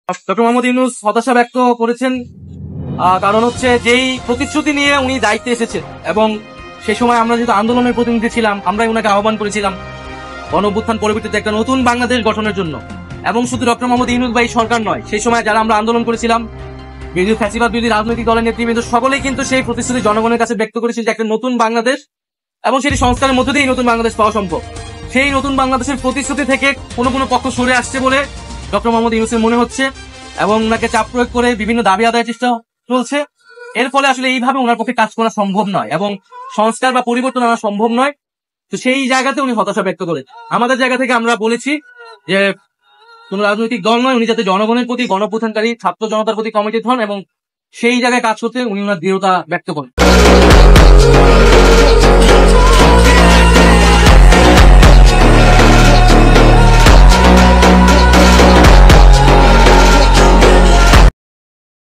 Doctor Mohammad Yunus হতাশা ব্যক্ত করেছেন, কারণ হচ্ছে যেই প্রতিশ্রুতি নিয়ে উনি দায়িত্বে এসেছেন এবং সেই সময় আমরা যেহেতু আন্দোলনের প্রতিনিধি ছিলাম, আমরাই ওনাকে আহ্বান করেছিলাম গণঅভ্যুত্থান পরবর্তীতে একটা নতুন বাংলাদেশ গঠনের জন্য। এবং শুধু ডক্টর মোহাম্মদ ইউনূস বা এই সরকার নয়, সেই সময় যারা আমরা আন্দোলন করেছিলাম, বিরোধী ফ্যাসিবাদ বিরোধী রাজনৈতিক দলের নেতৃবৃন্দ সকলেই কিন্তু সেই প্রতিশ্রুতি জনগণের কাছে ব্যক্ত করেছিল যে একটা নতুন বাংলাদেশ এবং সেটি সংস্কারের মধ্যে দিয়েই নতুন বাংলাদেশ পাওয়া সম্ভব। সেই নতুন বাংলাদেশের প্রতিশ্রুতি থেকে কোনো কোনো পক্ষ সরে আসছে বলে ডক্টর মোহাম্মদ ইউনূসের মনে হচ্ছে এবং ওনাকে চাপ প্রয়োগ করে বিভিন্ন দাবি আদায়ের চেষ্টা চলছে। এর ফলে আসলে এইভাবে ওনার পক্ষে কাজ করা সম্ভব নয় এবং সংস্কার বা পরিবর্তন আনা সম্ভব নয়। তো সেই জায়গাতে উনি হতাশা ব্যক্ত করেন। আমাদের জায়গা থেকে আমরা বলেছি যে কোন রাজনৈতিক দল নয়, উনি যাতে জনগণের প্রতি, গণঅভ্যুত্থানকারী ছাত্র জনতার প্রতি কমিটেড হন এবং সেই জায়গায় কাজ করতে উনি ওনার দৃঢ়তা ব্যক্ত করেন।